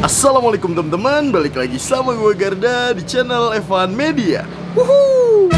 Assalamualaikum teman-teman, balik lagi sama gue Garda di channel Evan Media. Wuhuu.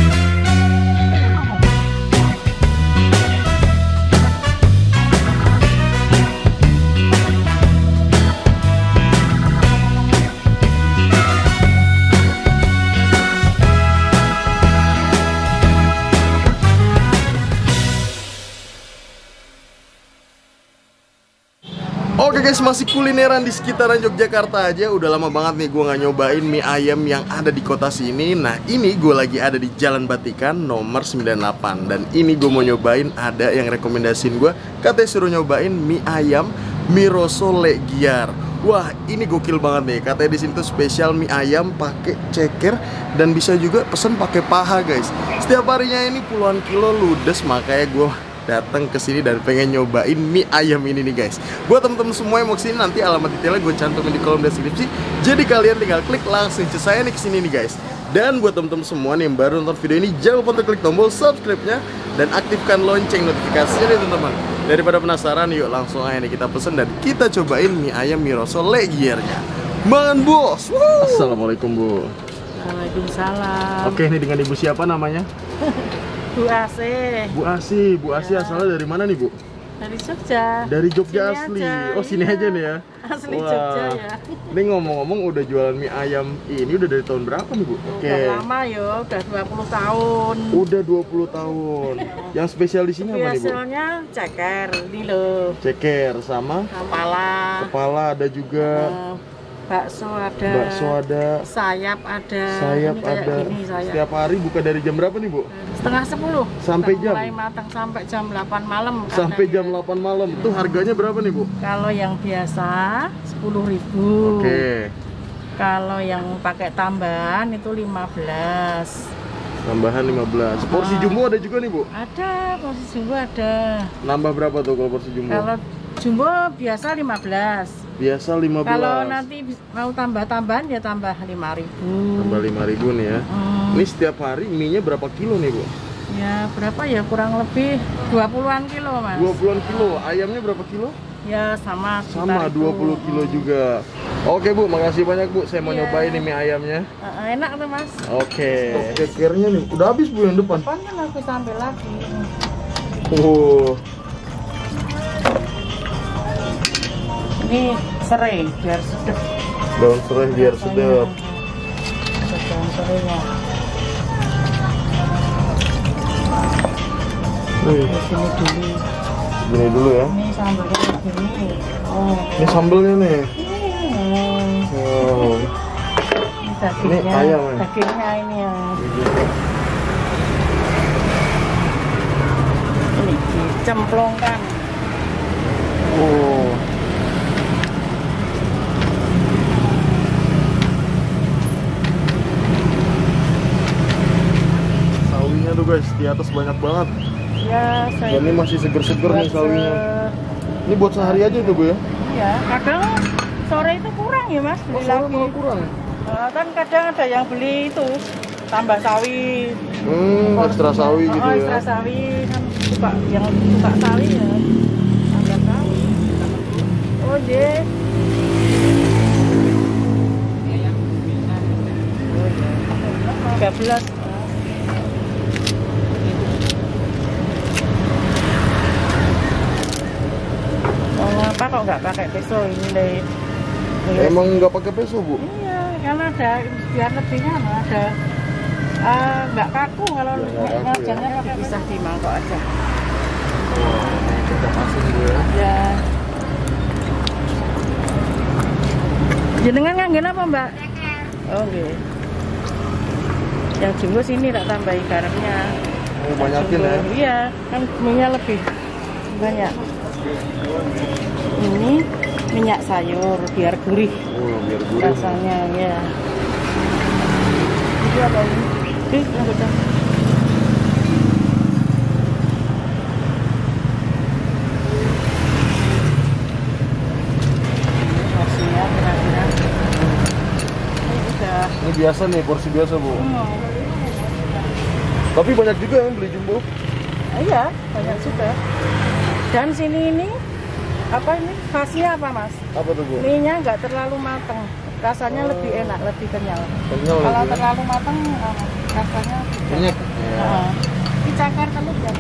Oke guys, masih kulineran di sekitaran Yogyakarta aja. Udah lama banget nih gue nggak nyobain mie ayam yang ada di kota sini. Nah ini gue lagi ada di Jalan Batikan nomor 98. Dan ini gue mau nyobain, ada yang rekomendasiin gue, katanya suruh nyobain mie ayam Miroso Legiar. Wah ini gokil banget nih. Katanya di sini tuh spesial mie ayam pakai ceker dan bisa juga pesen pakai paha guys. Setiap harinya ini puluhan kilo ludes, makanya gue datang ke sini dan pengen nyobain mie ayam ini nih guys. Buat temen-temen semua yang mau kesini, nanti alamat detailnya gue cantumin di kolom deskripsi. Jadi kalian tinggal klik langsung ke saya nih kesini nih guys. Dan buat temen-temen semua nih yang baru nonton video ini, jangan lupa untuk klik tombol subscribe-nya dan aktifkan lonceng notifikasinya nih teman-teman. Daripada penasaran, yuk langsung aja nih kita pesen dan kita cobain mie ayam Miroso Legiarnya. Mangan bos. Woo! Assalamualaikum Bu. Waalaikumsalam. Oke, ini dengan ibu siapa namanya? Bu Asih. Bu Asih. Bu Asih asalnya dari mana nih Bu? Dari Jogja. Dari Jogja sini asli. Aja, Oh sini iya. aja nih ya. Asli Wah. Jogja ya. Ini ngomong-ngomong udah jualan mie ayam ini udah dari tahun berapa nih Bu? Udah lama yo, udah 20 tahun. Udah 20 tahun. Yang spesial di sini apa nih Bu? Biasanya ceker, ini loh. Ceker sama Kepala. kepala ada juga. Bakso ada. Bakso ada. Sayap ada. Sayap ini kayak ada. gini, sayap. Setiap hari buka dari jam berapa nih Bu? Setengah 10. Sampai Udah jam? mulai matang sampai jam 8 malam. Sampai kadang. jam 8 malam. Itu harganya berapa nih Bu? Kalau yang biasa 10.000. Oke. Kalau yang pakai tambahan itu 15. Tambahan 15. Porsi jumbo ada juga nih Bu? Ada, porsi jumbo ada. Nambah berapa tuh kalau porsi jumbo? Kalau jumbo biasa 15. Biasa 15. Kalau nanti mau tambah-tambahan ya tambah 5.000. Tambah 5.000 nih ya. Ini setiap hari mie-nya berapa kilo nih Bu? Ya berapa ya, kurang lebih 20-an kilo Mas. 20-an kilo. Ayamnya berapa kilo? Ya sama. Sama sekitar itu. 20 kilo juga. Oke Bu, makasih banyak Bu. Saya mau Iya. nyobain nih mie ayamnya. Enak tuh Mas. Oke. Cekernya nih udah habis Bu yang depan. Depan kan aku sambil lagi. Ini serai biar sedap. Daun serai biar sedap. Daun serainya. Nih, Di sini dulu. gini dulu ya. Ini sambalnya begini. Oh. Ini sambelnya nih. Ini Oh. dagingnya. Ini ayam ya? Dagingnya ini ya. Ini dicemplungkan. Oh. Sawinya tuh guys, di atas banyak banget. Ya, saya. Dan ini masih seger-seger nih buat sawinya. Ini buat sehari aja tuh Bu ya? Iya, kadang sore itu kurang ya Mas, beli Soalnya lagi. malah kurang. Kan kadang ada yang beli itu tambah sawi. Ekstra sawi gitu ya. Ekstra sawi kan suka yang suka sawi ya. Tambah sawi. Oh, je. 13. Apa kok nggak pakai peso ini deh? Emang nggak pakai peso Bu? Iya, kan ada biar lebihnya ada. Nggak kaku kalau wajannya pakai pisah di mangkok aja. Kita pasang Bu ya. Ya. Jenengan nganggen apa Mbak? Oh nggih. Yang jumbo sini tak tambahi garamnya. Oh, banyakin ya? Iya, kan minyak lebih banyak. Ini minyak sayur biar gurih Oh, biar gurih. rasanya ya. Itu apa ini? Yang bocah. Porsinya kira-kira. Ini udah. Ini biasa nih, porsi biasa Bu. Tapi banyak juga yang beli jumbo. Iya, banyak juga. Dan sini ini Apa ini khasnya apa Mas? Apa tuh Bu? Mie-nya nggak terlalu mateng, rasanya lebih enak, lebih kenyal. Kenyal Kalau lagi ya? terlalu mateng, rasanya Kenyal. Ini cakar telur ya.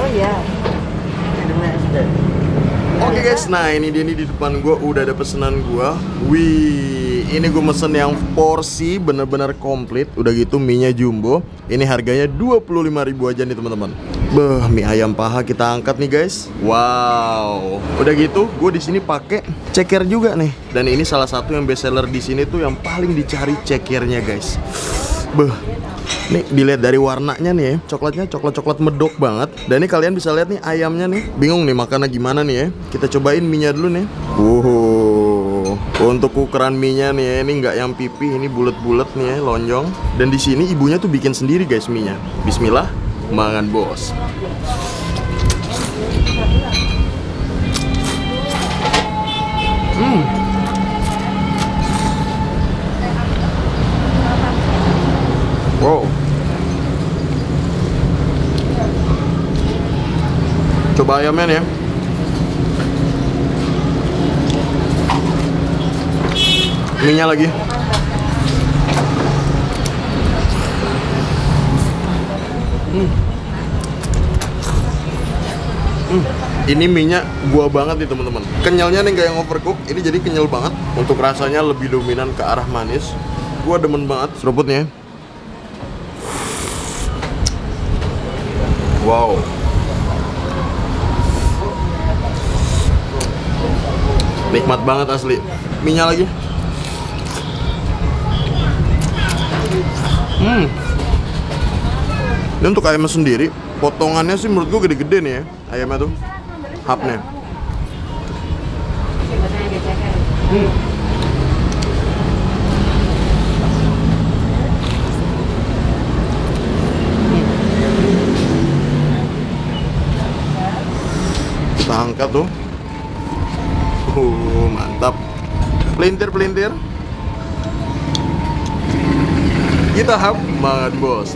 Oh iya. Oke guys, nah ini dia nih di depan gue udah ada pesanan gue. Wih, ini gue mesen yang porsi bener-bener komplit. Udah gitu mie-nya jumbo. Ini harganya 25.000 aja nih teman-teman. Beh, mie ayam paha kita angkat nih guys. Wow. Udah gitu, gue di sini pakai ceker juga nih. Dan ini salah satu yang best seller di sini tuh yang paling dicari cekernya guys. Beh. Nih dilihat dari warnanya nih ya, coklatnya coklat medok banget. Dan ini kalian bisa lihat nih ayamnya nih. Bingung nih makannya gimana nih ya. Kita cobain mie-nya dulu nih. Untuk ukuran mie-nya nih ya, ini nggak yang pipih, ini bulat-bulat nih ya, lonjong. Dan di sini ibunya tuh bikin sendiri guys mie-nya. Bismillah, mangan bos. Wow. Coba ayamnya nih ya. Mie-nya lagi. Ini mie-nya buah banget nih teman-teman. Kenyalnya nih nggak yang overcook. Ini jadi kenyal banget. Untuk rasanya lebih dominan ke arah manis. Gua demen banget seruputnya. Wow. Nikmat banget asli. Mie-nya lagi. Ini untuk ayamnya sendiri, potongannya sih menurut gue gede-gede nih ya. Ayamnya tuh, hapnya. Kita angkat tuh. Mantap. Pelintir-pelintir. Kita hap banget bos.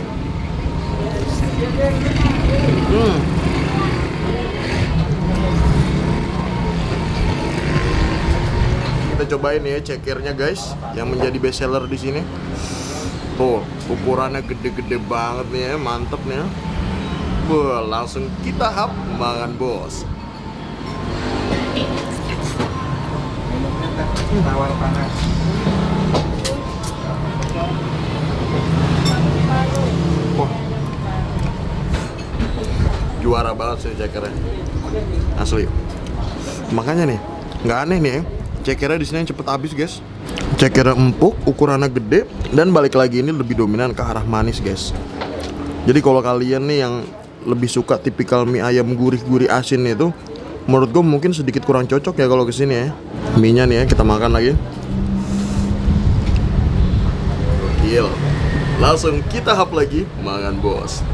Kita cobain ya cekernya guys, yang menjadi best seller di sini. Tuh, ukurannya gede-gede banget nih ya, mantep nih ya. Wah, langsung kita hap makan bos. Tawar panas. Oh. Juara banget sih cekernya. Asli. Makanya nih, nggak aneh nih ya. Cekernya di sini yang cepet habis guys. Cekernya empuk, ukurannya gede, dan balik lagi ini lebih dominan ke arah manis guys. Jadi kalau kalian nih yang lebih suka tipikal mie ayam gurih-gurih asin itu, menurut gue mungkin sedikit kurang cocok ya kalau kesini ya. Mie-nya nih ya, kita makan lagi. Gokil. Langsung kita hap lagi, makan bos.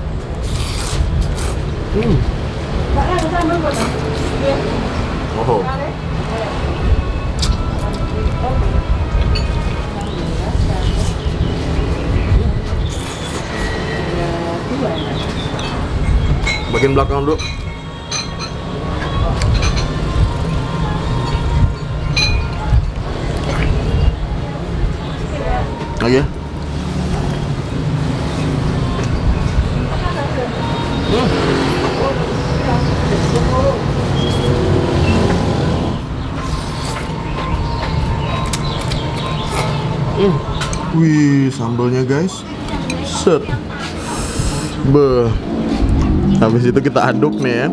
Oh. Bagian belakang dulu. Lagi ya. Wih, sambalnya guys. Set. Beh. Habis itu kita aduk nih ya.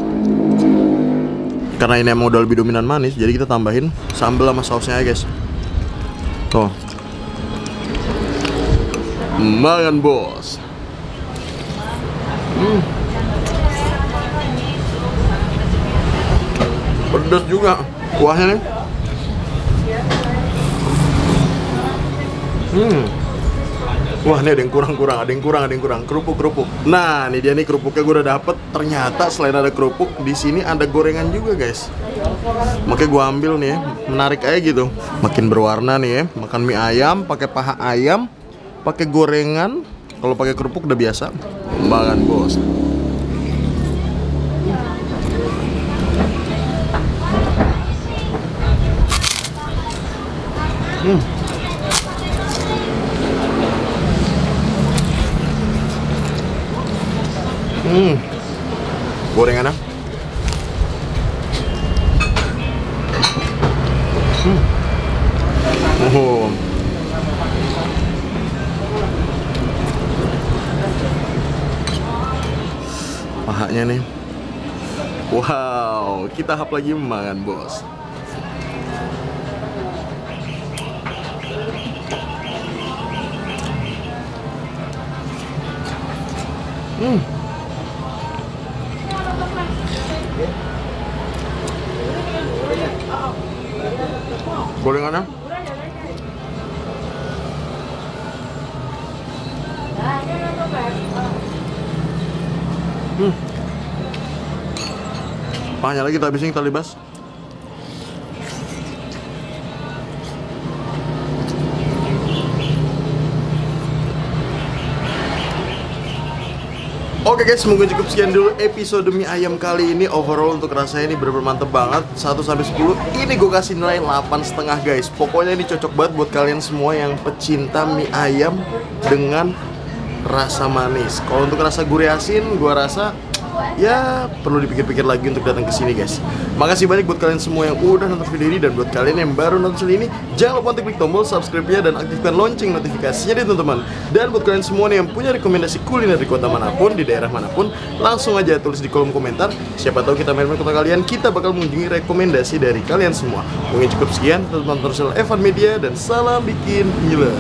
Karena ini emang udah lebih dominan manis, jadi kita tambahin sambal sama sausnya ya guys. Tuh. Makan bos. Pedas juga kuahnya nih. Wah, ini ada yang kurang, ada yang kurang. Kerupuk. Nah, ini dia nih kerupuknya gue udah dapet. Ternyata selain ada kerupuk, di sini ada gorengan juga, guys. Makanya gue ambil nih ya, menarik aja gitu. Makin berwarna nih ya. Makan mie ayam, pakai paha ayam, pakai gorengan. Kalau pakai kerupuk udah biasa. Makan bos. Gorengannya. Oh. Pahanya nih. Wow, kita hap lagi makan, bos. Gorengannya. Pahanya lagi kita habisin, kita libas. Oke guys, mungkin cukup sekian dulu episode mie ayam kali ini. Overall untuk rasanya ini bener-bener mantep banget. 1-10 ini gue kasih nilai 8,5 guys. Pokoknya ini cocok banget buat kalian semua yang pecinta mie ayam dengan rasa manis. Kalau untuk rasa gurih asin, gue rasa ya perlu dipikir-pikir lagi untuk datang ke sini guys. Makasih banyak buat kalian semua yang udah nonton video ini, dan buat kalian yang baru nonton ini, jangan lupa untuk klik tombol subscribe-nya dan aktifkan lonceng notifikasinya deh teman-teman. Dan buat kalian semua nih yang punya rekomendasi kuliner di kota manapun, di daerah manapun, langsung aja tulis di kolom komentar. Siapa tahu kita main-main kota kalian, kita bakal mengunjungi rekomendasi dari kalian semua. Mungkin cukup sekian, teman-teman terus Evan Media, dan salam bikin gila.